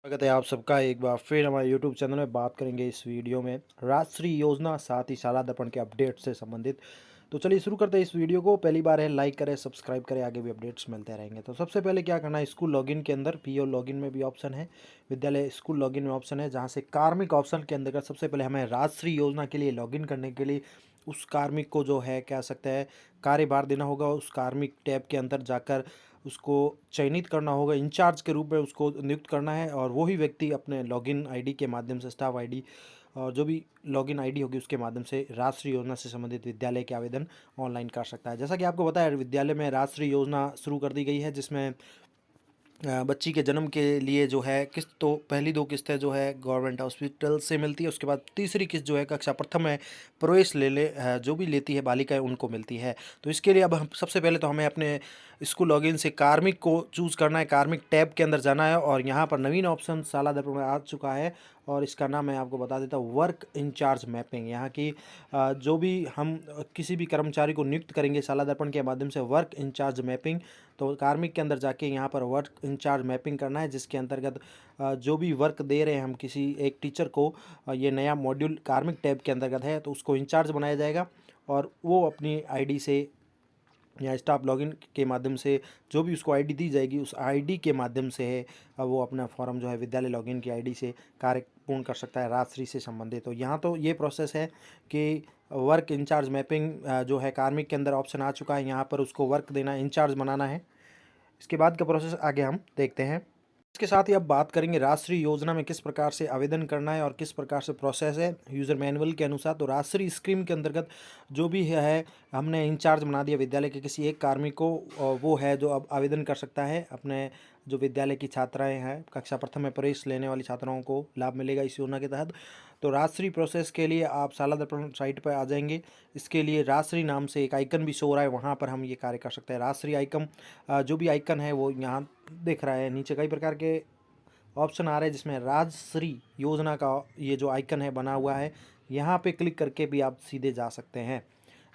स्वागत है आप सबका एक बार फिर हमारे यूट्यूब चैनल में। बात करेंगे इस वीडियो में राष्ट्रीय योजना साथ ही शाला दर्पण के अपडेट से संबंधित। तो चलिए शुरू करते हैं इस वीडियो को। पहली बार है लाइक करें, सब्सक्राइब करें, आगे भी अपडेट्स मिलते रहेंगे। तो सबसे पहले क्या करना है, स्कूल लॉगिन के अंदर पीओ लॉगिन में भी ऑप्शन है, विद्यालय स्कूल लॉगिन में ऑप्शन है, जहाँ से कार्मिक ऑप्शन के अंतर्गत सबसे पहले हमें राष्ट्रीय योजना के लिए लॉगिन करने के लिए उस कार्मिक को जो है कह सकते हैं कार्यभार देना होगा। उस कार्मिक टैब के अंदर जाकर उसको चयनित करना होगा, इंचार्ज के रूप में उसको नियुक्त करना है और वही व्यक्ति अपने लॉगिन आईडी के माध्यम से, स्टाफ आईडी और जो भी लॉगिन आईडी होगी उसके माध्यम से राष्ट्रीय योजना से संबंधित विद्यालय के आवेदन ऑनलाइन कर सकता है। जैसा कि आपको पता है विद्यालय में राष्ट्रीय योजना शुरू कर दी गई है, जिसमें बच्ची के जन्म के लिए जो है किस्त, तो पहली दो किस्तें जो है गवर्नमेंट हॉस्पिटल से मिलती है। उसके बाद तीसरी किस्त जो है कक्षा प्रथम में प्रवेश जो भी लेती है बालिकाएं उनको मिलती है। तो इसके लिए अब हम सबसे पहले तो हमें अपने स्कूल लॉगिन से कार्मिक को चूज़ करना है, कार्मिक टैब के अंदर जाना है और यहाँ पर नवीन ऑप्शन शाला दर्पण में आ चुका है और इसका नाम मैं आपको बता देता हूँ, वर्क इंचार्ज मैपिंग। यहाँ की जो भी हम किसी भी कर्मचारी को नियुक्त करेंगे शाला दर्पण के माध्यम से, वर्क इंचार्ज मैपिंग, तो कार्मिक के अंदर जाके यहाँ पर वर्क इंचार्ज मैपिंग करना है, जिसके अंतर्गत जो भी वर्क दे रहे हैं हम किसी एक टीचर को, ये नया मॉड्यूल कार्मिक टैब के अंतर्गत है तो उसको इंचार्ज बनाया जाएगा और वो अपनी आईडी से या स्टाफ लॉगिन के माध्यम से जो भी उसको आईडी दी जाएगी उस आईडी के माध्यम से है वो अपना फॉर्म जो है विद्यालय लॉगिन की आईडी से कार्य पूर्ण कर सकता है राजश्री से संबंधित। तो यहाँ तो ये प्रोसेस है कि वर्क इंचार्ज मैपिंग जो है कार्मिक के अंदर ऑप्शन आ चुका है, यहाँ पर उसको वर्क देना है, इंचार्ज बनाना है। इसके बाद का प्रोसेस आगे हम देखते हैं। इसके साथ ही अब बात करेंगे राष्ट्रीय योजना में किस प्रकार से आवेदन करना है और किस प्रकार से प्रोसेस है यूज़र मैनुअल के अनुसार। तो राष्ट्रीय स्कीम के अंतर्गत जो भी है हमने इंचार्ज बना दिया विद्यालय के किसी एक कार्मिक को, और वो है जो अब आवेदन कर सकता है। अपने जो विद्यालय की छात्राएं हैं, कक्षा प्रथम में प्रवेश लेने वाली छात्राओं को लाभ मिलेगा इस योजना के तहत। तो राष्ट्रीय प्रोसेस के लिए आप शाला दर्पण साइट पर आ जाएंगे। इसके लिए राष्ट्रीय नाम से एक आइकन भी शो हो रहा है, वहाँ पर हम ये कार्य कर सकते हैं। राष्ट्रीय आइकन जो भी आइकन है वो यहाँ दिख रहा है। नीचे कई प्रकार के ऑप्शन आ रहे हैं जिसमें राजश्री योजना का ये जो आइकन है बना हुआ है, यहाँ पे क्लिक करके भी आप सीधे जा सकते हैं।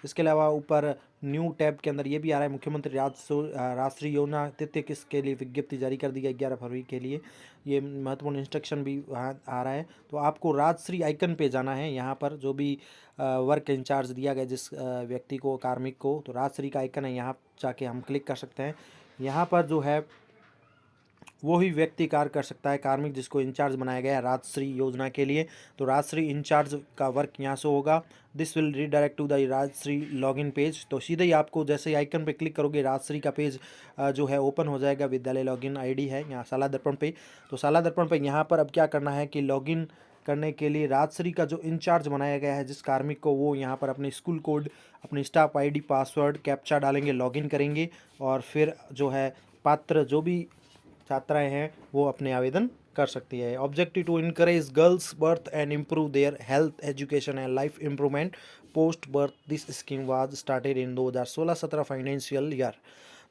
इसके अलावा ऊपर न्यू टैब के अंदर ये भी आ रहा है, मुख्यमंत्री राष्ट्रीय योजना तृतीय किस्त के लिए विज्ञप्ति जारी कर दी गई 11 फरवरी के लिए। ये महत्वपूर्ण इंस्ट्रक्शन भी वहाँ आ रहा है। तो आपको राजश्री आइकन पे जाना है, यहाँ पर जो भी वर्क इंचार्ज दिया गया जिस व्यक्ति को, कार्मिक को, तो राजश्री का आइकन है, यहाँ जाके हम क्लिक कर सकते हैं। यहाँ पर जो है वो ही व्यक्ति कार्य कर सकता है, कार्मिक जिसको इंचार्ज बनाया गया है राजश्री योजना के लिए। तो राजश्री इंचार्ज का वर्क यहाँ से होगा। This will redirect to the Rajshri login page. तो सीधे ही आपको जैसे ही आइकन पे क्लिक करोगे राजश्री का पेज जो है ओपन हो जाएगा। विद्यालय लॉगिन आईडी है यहाँ शाला दर्पण पे। तो शाला दर्पण पे यहाँ पर अब क्या करना है कि लॉगिन करने के लिए राजश्री का जो इंचार्ज बनाया गया है जिस कार्मिक को, वो यहाँ पर अपने स्कूल कोड, अपनी स्टाफ आईडी, पासवर्ड, कैप्चा डालेंगे, लॉगिन करेंगे और फिर जो है पात्र जो भी छात्राएं हैं वो अपने आवेदन कर सकती है। Objective to encourage girls birth and improve their health education and life improvement post birth. This scheme was started in 2016-17 financial year.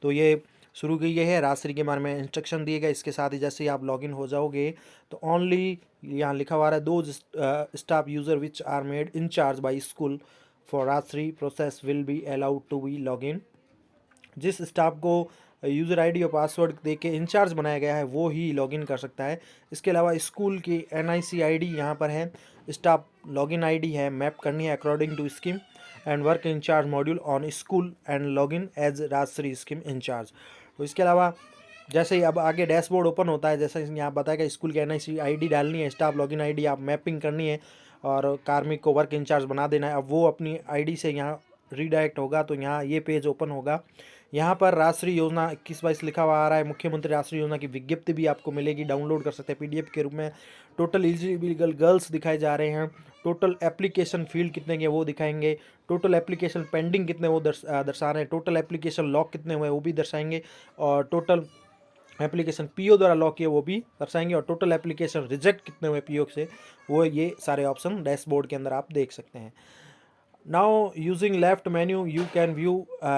तो ये शुरू की गई है, राजश्री के बारे में इंस्ट्रक्शन दिए गए। इसके साथ ही जैसे ही आप लॉगिन हो जाओगे तो ओनली यहाँ लिखा हुआ है दो staff user which are made incharge by school for Rajshri process will be allowed to be login. जिस स्टाफ को यूज़र आईडी और पासवर्ड दे के इंचार्ज बनाया गया है वो ही लॉगिन कर सकता है। इसके अलावा स्कूल की एनआईसी आईडी यहाँ पर है, स्टाफ लॉगिन आईडी है, मैप करनी है according to scheme and work incharge module on school and login as Rajshri scheme incharge. तो इसके अलावा जैसे ही अब आगे डैशबोर्ड ओपन होता है, जैसे यहाँ बताएगा स्कूल की एनआईसी आईडी डालनी है, स्टाफ लॉगिन आईडी आप मैपिंग करनी है और कार्मिक को वर्क इंचार्ज बना देना है। अब वो अपनी आईडी से यहाँ रीडायरेक्ट होगा तो यहाँ ये पेज ओपन होगा। यहाँ पर राष्ट्रीय योजना 21-22 लिखा हुआ आ रहा है। मुख्यमंत्री राष्ट्रीय योजना की विज्ञप्ति भी आपको मिलेगी, डाउनलोड कर सकते हैं पीडीएफ के रूप में। टोटल एलिजिबल गर्ल्स दिखाए जा रहे हैं, टोटल एप्लीकेशन फील्ड कितने के वो दिखाएंगे, टोटल एप्लीकेशन पेंडिंग कितने वो दर्शा रहे हैं, टोटल एप्लीकेशन लॉक कितने हुए वो भी दर्शाएंगे और टोटल एप्लीकेशन पीओ द्वारा लॉक किए वो भी दर्शाएंगे और टोटल एप्लीकेशन रिजेक्ट कितने हुए पीओ से, वो ये सारे ऑप्शन डैशबोर्ड के अंदर आप देख सकते हैं। Now using left menu you can view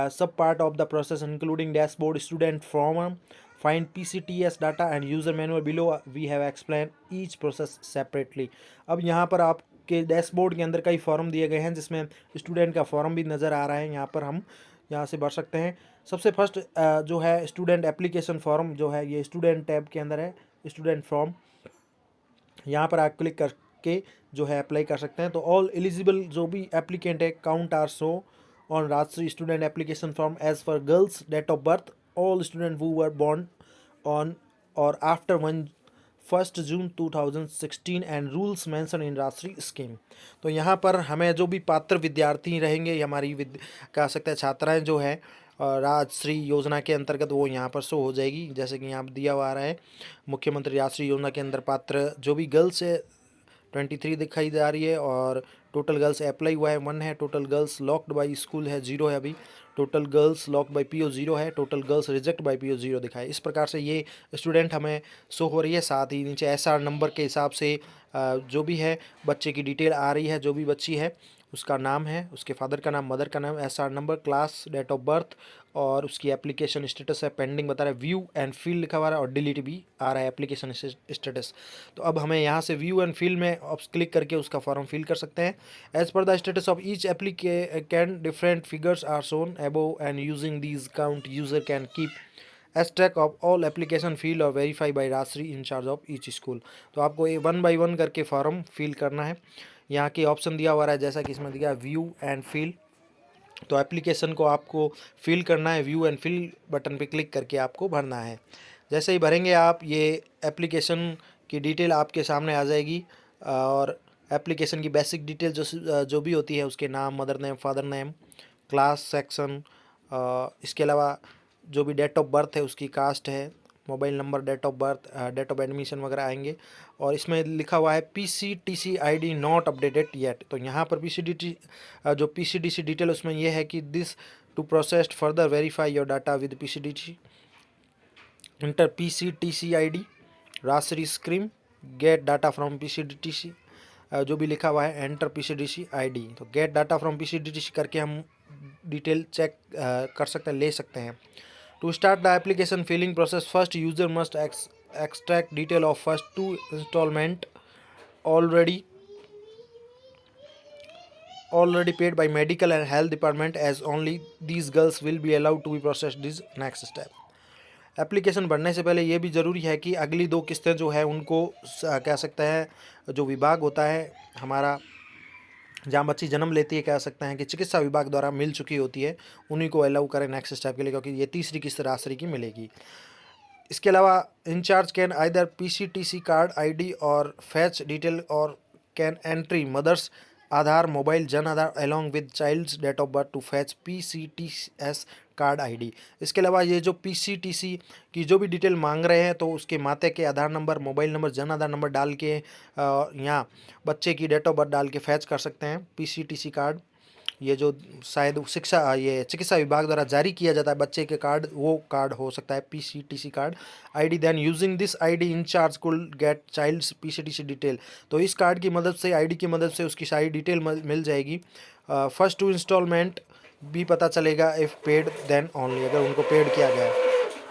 sub part of the process including dashboard, student form, find PCTS data and user manual. Below we have explained each process separately. अब यहाँ पर आपके डैशबोर्ड के अंदर कई फॉर्म दिए गए हैं जिसमें स्टूडेंट का फॉर्म भी नज़र आ रहा है। यहाँ पर हम यहाँ से भर सकते हैं। सबसे फर्स्ट जो है स्टूडेंट एप्लीकेशन फॉर्म जो है ये स्टूडेंट टैब के अंदर है, स्टूडेंट फॉर्म। यहाँ पर आप क्लिक करके जो है अप्लाई कर सकते हैं। तो ऑल एलिजिबल जो भी एप्लीकेंट है count are show on Rajshri student application form as for girls date of birth all student who were born on or after 1 June 2016 and rules mention in Rajshri scheme. तो यहाँ पर हमें जो भी पात्र विद्यार्थी रहेंगे, हमारी कह सकते हैं छात्राएं जो है राजश्री योजना के अंतर्गत, वो यहाँ पर शो हो जाएगी। जैसे कि यहाँ पर दिया हुआ है, मुख्यमंत्री राजश्री योजना के अंदर पात्र जो भी गर्ल्स है 23 दिखाई जा रही है, और टोटल गर्ल्स अप्लाई हुआ है 1 है, total girls locked by school है 0 है अभी, total girls locked by PO 0 है, total girls reject by PO 0 दिखाए। इस प्रकार से ये स्टूडेंट हमें शो हो रही है। साथ ही नीचे एसआर नंबर के हिसाब से जो भी है बच्चे की डिटेल आ रही है, जो भी बच्ची है उसका नाम है, उसके फादर का नाम, मदर का नाम, SR number, class, date of birth, और उसकी एप्लीकेशन स्टेटस है पेंडिंग बता रहा है, व्यू एंड फील लिखा हुआ है, और डिलीट भी आ रहा है एप्लीकेशन स्टेटस। तो अब हमें यहाँ से व्यू एंड फील में क्लिक करके उसका फॉर्म फिल कर सकते हैं। As per the status of each applicant different figures are shown above and using these count user can keep as track of all application file or verify by Rajshri in charge of each school. तो आपको ये 1 by 1 करके form fill करना है। यहाँ के option दिया हुआ है जैसा कि इसमें दिया व्यू एंड फिल। तो एप्लीकेशन को आपको फिल करना है, व्यू एंड फिल बटन पे क्लिक करके आपको भरना है। जैसे ही भरेंगे आप, ये एप्लीकेशन की डिटेल आपके सामने आ जाएगी, और एप्लीकेशन की बेसिक डिटेल जो भी होती है, उसके नाम, mother name, father name, class, section, इसके अलावा जो भी डेट ऑफ बर्थ है उसकी, कास्ट है, mobile number, date of birth, date of admission वगैरह आएंगे। और इसमें लिखा हुआ है PCTC ID not updated yet. तो यहाँ पर जो PCTC डिटेल उसमें यह है कि this to processed further verify your data with PCTC enter PCTC ID Rajshri scheme get data from PCTC, जो भी लिखा हुआ है एंटर PCTC ID। तो गेट डाटा फ्रॉम PCTC करके हम डिटेल चेक कर सकते हैं, ले सकते हैं। To start the application filling process, first user must extract detail of first 2 installment already paid by medical and health department, as only these girls will be allowed to be processed this next step. Application भरने से पहले ये भी ज़रूरी है कि अगली 2 किस्तें जो है उनको कह सकते हैं जो विभाग होता है हमारा, जहाँ बच्ची जन्म लेती है, कह सकते हैं कि चिकित्सा विभाग द्वारा मिल चुकी होती है, उन्हीं को अलाउ करें नेक्स्ट स्टेप के लिए, क्योंकि ये तीसरी किस्त राजश्री की मिलेगी। इसके अलावा in charge can either PCTC card ID or fetch detail or can entry mother's Aadhaar mobile Jan Aadhaar along with child's date of birth to fetch PCTS card ID। इसके अलावा ये जो PCTC की जो भी डिटेल मांग रहे हैं, तो उसके माते के आधार number, mobile number, Jan Aadhaar number डाल के यहाँ बच्चे की डेट ऑफ बर्थ डाल के फैच कर सकते हैं PCTC कार्ड। ये जो शायद ये चिकित्सा विभाग द्वारा जारी किया जाता है बच्चे के कार्ड, वो कार्ड हो सकता है PCTC card ID। Then using this ID incharge could get child's PCTC detail. तो इस कार्ड की मदद से, ID की मदद से उसकी सारी डिटेल मिल जाएगी। फर्स्ट 2 इंस्टॉलमेंट भी पता चलेगा इफ़ पेड देन ओनली, अगर उनको पेड किया गया है।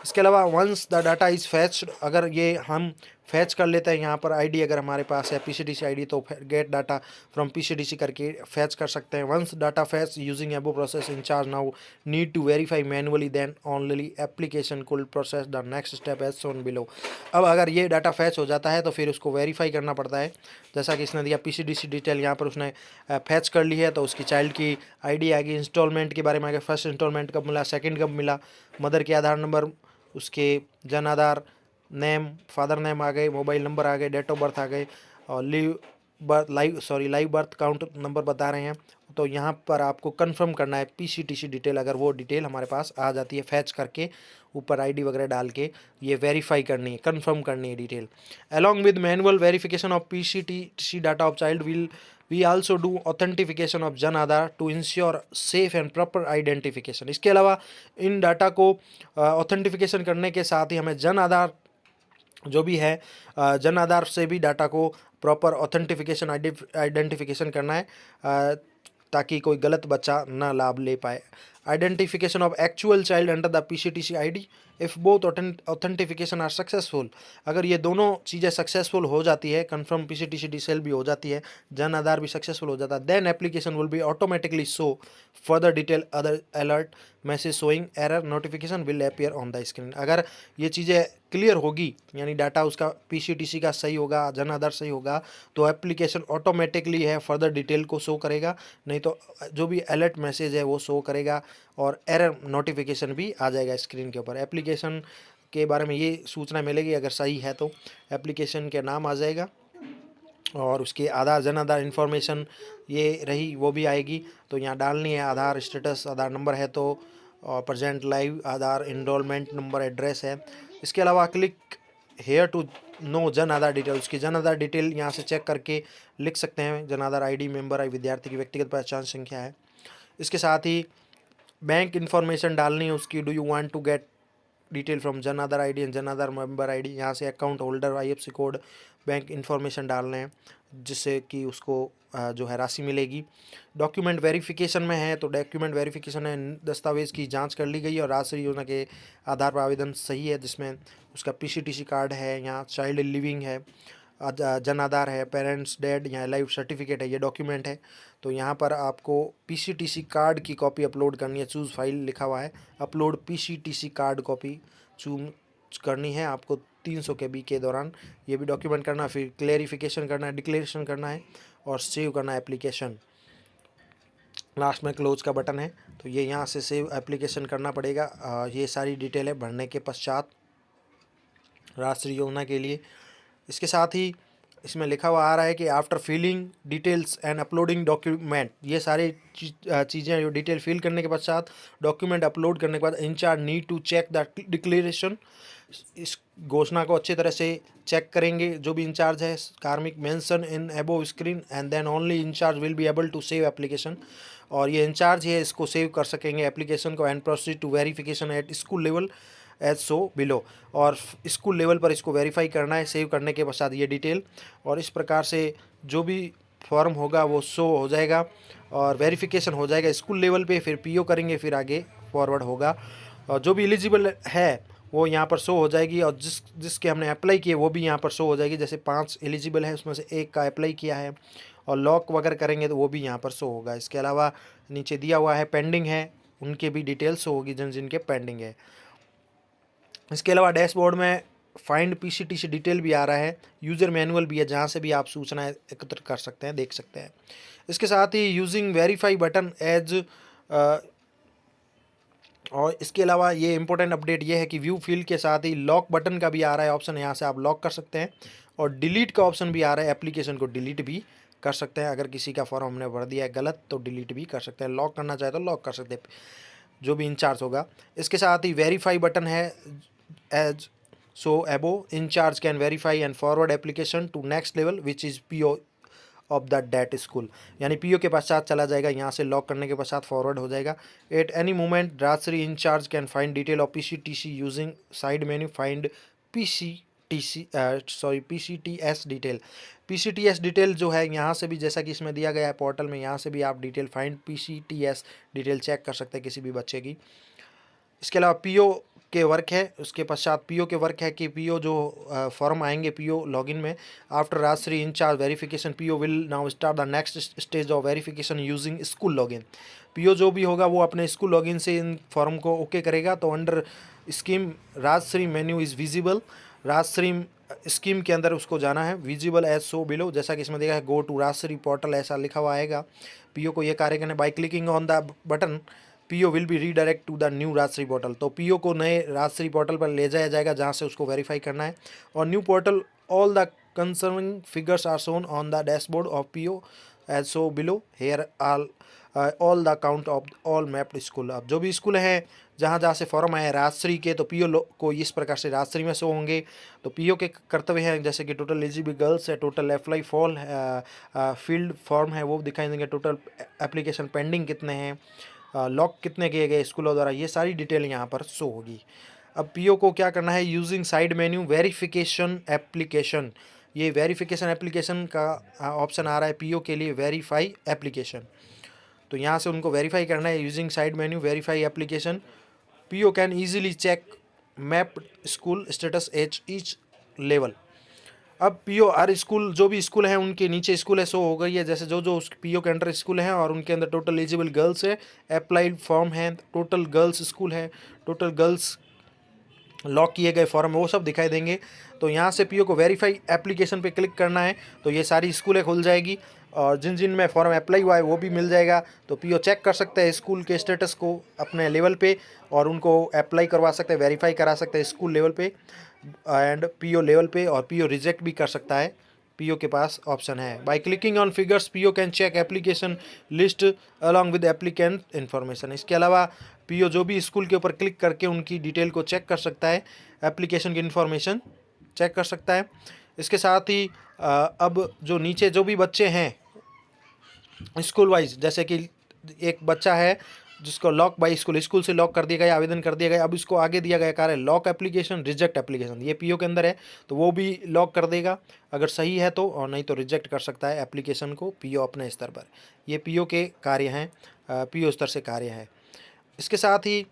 इसके अलावा वंस द डाटा इज़ फैच्ड, अगर ये हम फैच कर लेते हैं यहाँ पर ID अगर हमारे पास है PCTC ID, तो गेट डाटा फ्रॉम PCTC करके फैच कर सकते हैं। Once data fetch using above process in charge now need to verify manually then only application cool process the next step as shown below. अब अगर ये डाटा फैच हो जाता है तो फिर उसको वेरीफाई करना पड़ता है। जैसा कि इसने दिया PCTC डिटेल, यहाँ पर उसने फैच कर ली है, तो उसकी चाइल्ड की ID आ गई, इंस्टॉलमेंट के बारे में आ गया, फर्स्ट इंस्टॉलमेंट कब मिला, सेकेंड कब मिला, मदर के आधार नंबर, उसके Jan Aadhaar name, father name आ गए, मोबाइल नंबर आ गए, डेट ऑफ बर्थ आ गए, और लाइव बर्थ काउंट नंबर बता रहे हैं। तो यहाँ पर आपको कंफर्म करना है PCTC डिटेल, अगर वो डिटेल हमारे पास आ जाती है फैच करके, ऊपर ID वगैरह डाल के ये वेरीफाई करनी है, कंफर्म करनी है detail. Along with manual verification of PCTC data of child we also do authentification of Jan Aadhaar to ensure safe and proper identification. इसके अलावा इन डाटा को ऑथेंटिफिकेशन करने के साथ ही हमें जन आधार जो भी है, जन आधार से भी डाटा को प्रॉपर ऑथेंटिफिकेशन आइडेंटिफिकेशन करना है, ताकि कोई गलत बच्चा ना लाभ ले पाए। identification of actual child under the PCTC ID. If both authentication are successful, अगर ये दोनों चीज़ें सक्सेसफुल हो जाती है, कन्फर्म PCTC डिसेल भी हो जाती है, जन आधार भी सक्सेसफुल हो जाता है, then application will be automatically show further detail other alert message showing error notification will appear on the screen. अगर ये चीज़ें क्लियर होगी, यानी डाटा उसका PCTC का सही होगा, जन आधार सही होगा, तो एप्लीकेशन ऑटोमेटिकली है फर्दर डिटेल को शो करेगा, नहीं तो जो भी अलर्ट मैसेज है वो शो करेगा और एरर नोटिफिकेशन भी आ जाएगा स्क्रीन के ऊपर। एप्लीकेशन के बारे में ये सूचना मिलेगी, अगर सही है तो एप्लीकेशन के नाम आ जाएगा और उसके आधार जन आधार इन्फॉर्मेशन ये रही वो भी आएगी, तो यहाँ डालनी है आधार स्टेटस, आधार नंबर है तो प्रेजेंट लाइव, आधार इनरोलमेंट नंबर, एड्रेस है। इसके अलावा click here to know Jan Aadhaar detail, उसकी जन आधार डिटेल यहाँ से चेक करके लिख सकते हैं, जन आधार ID मेंबर आई, विद्यार्थी की व्यक्तिगत पहचान संख्या है। इसके साथ ही बैंक इन्फॉर्मेशन डालनी है उसकी, do you want to get detail from Jan Aadhaar ID and Jan Aadhaar member ID, यहाँ से account holder, IFSC code, bank information डालने हैं जिससे कि उसको जो है राशि मिलेगी। डॉक्यूमेंट वेरिफिकेशन में है तो डॉक्यूमेंट वेरिफिकेशन है, दस्तावेज़ की जांच कर ली गई और राष्ट्रीय योजना के आधार पर आवेदन सही है, जिसमें उसका PCTC कार्ड है, यहाँ चाइल्ड लिविंग है, जन आधार है, पेरेंट्स डेड, यहाँ लाइफ सर्टिफिकेट है, ये डॉक्यूमेंट है। तो यहाँ पर आपको PCTC कार्ड की कॉपी अपलोड करनी है, चूज़ फाइल लिखा हुआ है, upload PCTC card copy choose करनी है आपको 300 KB के दौरान, ये भी डॉक्यूमेंट करना, फिर क्लेरिफिकेशन करना है, डिक्लेरेशन करना है और सेव करना है एप्लीकेशन। लास्ट में क्लोज का बटन है, तो ये यहाँ से सेव एप्लीकेशन करना पड़ेगा। ये सारी डिटेल है भरने के पश्चात राष्ट्रीय योजना के लिए। इसके साथ ही इसमें लिखा हुआ आ रहा है कि after filling details and uploading document, ये सारी चीज़ें जो डिटेल फिल करने के पश्चात डॉक्यूमेंट अपलोड करने के बाद incharge need to check the declaration, इस घोषणा को अच्छी तरह से चेक करेंगे जो भी इंचार्ज है, कार्मिक mention in above screen and then only incharge will be able to save application, और ये इंचार्ज है इसको सेव कर सकेंगे एप्लीकेशन को, and proceed to verification at school level as so below, और स्कूल लेवल पर इसको वेरीफाई करना है सेव करने के पश्चात ये डिटेल, और इस प्रकार से जो भी फॉर्म होगा वो शो हो जाएगा और वेरिफिकेशन हो जाएगा स्कूल लेवल पे, फिर PO करेंगे, फिर आगे फॉरवर्ड होगा और जो भी एलिजिबल है वो यहाँ पर शो हो जाएगी, और जिसके हमने अप्लाई किए वो भी यहाँ पर शो हो जाएगी। जैसे 5 एलिजिबल है उसमें से 1 का अप्लाई किया है और लॉक वगैरह करेंगे तो वो भी यहाँ पर शो होगा। इसके अलावा नीचे दिया हुआ है पेंडिंग है, उनके भी डिटेल्स शो होगी जिनके पेंडिंग है। इसके अलावा डैशबोर्ड में फाइंड PCTC डिटेल भी आ रहा है, यूज़र मैनुअल भी है जहाँ से भी आप सूचनाएं एकत्र कर सकते हैं, देख सकते हैं। इसके साथ ही यूजिंग वेरीफाई बटन एज, और इसके अलावा ये इंपॉर्टेंट अपडेट ये है कि व्यू फील्ड के साथ ही लॉक बटन का भी आ रहा है ऑप्शन, यहाँ से आप लॉक कर सकते हैं, और डिलीट का ऑप्शन भी आ रहा है, एप्लीकेशन को डिलीट भी कर सकते हैं। अगर किसी का फॉर्म हमने भर दिया है गलत तो डिलीट भी कर सकते हैं, लॉक करना चाहे तो लॉक कर सकते हैं जो भी इंचार्ज होगा। इसके साथ ही वेरीफाई बटन है as so above, incharge can verify and forward application to next level which is PO of the date school, यानी PO के पश्चात चला जाएगा, यहाँ से लॉक करने के पश्चात फॉरवर्ड हो जाएगा। At any moment Rajshree incharge can find detail of PCTC using side menu find PCTS detail. PCTS detail जो है यहाँ से भी, जैसा कि इसमें दिया गया है पोर्टल में, यहाँ से भी आप detail find PCTS detail check कर सकते हैं किसी भी बच्चे की। इसके अलावा PO के वर्क है, उसके पश्चात PO के वर्क है कि PO जो फॉर्म आएंगे PO लॉगिन में, after Rajshree incharge verification PO will now start the next stage of verification using school login. PO जो भी होगा वो अपने स्कूल लॉगिन से इन फॉर्म को ओके करेगा। तो under scheme Rajshree menu is visible, Rajshree scheme के अंदर उसको जाना है, विजिबल एज सो बिलो, जैसा कि इसमें देखा है गो टू राजश्री पोर्टल ऐसा लिखा हुआ आएगा। PO को ये कार्य करना, by clicking on the button PO will be redirect to the new Rajshree portal, तो PO को नए राजश्री पोर्टल पर ले जाया जाएगा जहां से उसको वेरीफाई करना है। और new portal all the concerning figures are shown on the dashboard of PO as so below, here all the count of all mapped school. अब जो भी स्कूल हैं जहाँ जहाँ से फॉर्म आए राजश्री के, तो PO को इस प्रकार से राजश्री में शो होंगे। तो PO के कर्तव्य हैं जैसे कि टोटल एलिजिबल गर्ल्स है, total apply fall field form है वो दिखाई देंगे, टोटल एप्लीकेशन पेंडिंग कितने हैं, लॉक कितने किए गए स्कूलों द्वारा, ये सारी डिटेल यहाँ पर शो होगी। अब PO को क्या करना है, using side menu verification application, ये वेरिफिकेशन एप्लीकेशन का ऑप्शन आ रहा है PO के लिए, वेरीफाई एप्लीकेशन। तो यहाँ से उनको वेरीफाई करना है using side menu verify application. PO can easily check map school status H each level. अब पीओ हर स्कूल, जो भी स्कूल हैं उनके नीचे स्कूल है शो हो गई है, जैसे जो जो उस पीओ के अंडर स्कूल हैं और उनके अंदर टोटल एलिजिबल गर्ल्स है, अप्लाइड फॉर्म है, टोटल गर्ल्स स्कूल है, टोटल गर्ल्स लॉक किए गए फॉर्म है, वो सब दिखाई देंगे। तो यहाँ से पीओ को वेरीफाई एप्लीकेशन पे क्लिक करना है तो ये सारी स्कूलें खुल जाएगी और जिन जिन में फॉर्म अप्लाई हुआ है वो भी मिल जाएगा। तो पीओ चेक कर सकते हैं स्कूल के स्टेटस को अपने लेवल पे और उनको अप्लाई करवा सकते हैं, वेरीफाई करा सकते हैं स्कूल लेवल पे एंड पीओ लेवल पे, और पीओ रिजेक्ट भी कर सकता है। पीओ के पास ऑप्शन है। By clicking on figures PO can check application list along with applicant information. इसके अलावा पीओ जो भी स्कूल के ऊपर क्लिक करके उनकी डिटेल को चेक कर सकता है, एप्लीकेशन की इन्फॉर्मेशन चेक कर सकता है। इसके साथ ही अब जो नीचे जो भी बच्चे हैं स्कूल वाइज, जैसे कि एक बच्चा है जिसको लॉक बाई स्कूल से लॉक कर दिया गया, आवेदन कर दिया गया, अब इसको आगे दिया गया कार्य लॉक एप्लीकेशन रिजेक्ट एप्लीकेशन, ये पीओ के अंदर है तो वो भी लॉक कर देगा अगर सही है तो, और नहीं तो रिजेक्ट कर सकता है एप्लीकेशन को पीओ अपने स्तर पर। ये पीओ के कार्य हैं, पीओ स्तर से कार्य है। इसके साथ ही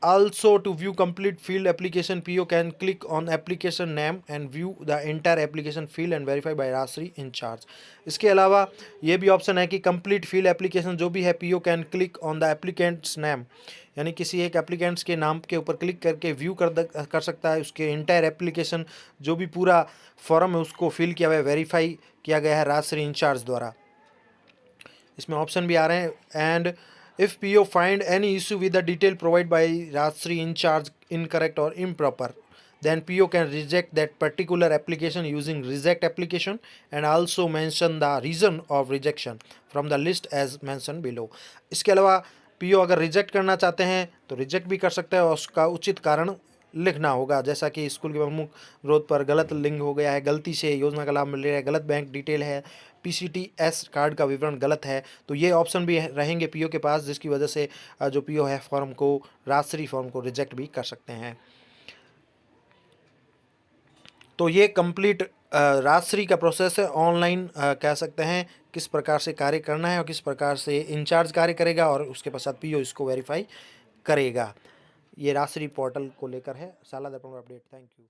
also to view complete field application PO can click on application name and view the entire application field and verify by Rajshree in charge। इसके अलावा ये भी ऑप्शन है कि complete field application जो भी है PO can click on the applicant's name, यानी किसी एक एप्लीकेंट्स के नाम के ऊपर क्लिक करके व्यू कर सकता है उसके इंटायर एप्लीकेशन, जो भी पूरा फॉर्म है उसको फिल किया हुआ है, वेरीफाई किया गया है राजश्री इंचार्ज द्वारा। इसमें ऑप्शन भी आ रहे हैं and if PO find any issue with the detail provided by Rajshri in charge incorrect or improper, then PO can reject that particular application using reject application and also mention the reason of rejection from the list as mentioned below। इसके अलावा PO अगर reject करना चाहते हैं तो reject भी कर सकते हैं और उसका उचित कारण लिखना होगा, जैसा कि स्कूल के प्रमुख ग्रोथ पर गलत लिंक हो गया है, गलती से योजना का लाभ मिल रहा है, गलत बैंक डिटेल है, पीसीटीएस कार्ड का विवरण गलत है, तो ये ऑप्शन भी रहेंगे पीओ के पास, जिसकी वजह से जो पीओ है फॉर्म को, राजश्री फॉर्म को रिजेक्ट भी कर सकते हैं। तो ये कंप्लीट राजश्री का प्रोसेस है, ऑनलाइन कह सकते हैं किस प्रकार से कार्य करना है और किस प्रकार से इंचार्ज कार्य करेगा और उसके पश्चात पीओ इसको वेरीफाई करेगा। ये राजश्री पोर्टल को लेकर है साला दर्पण अपडेट। Thank you.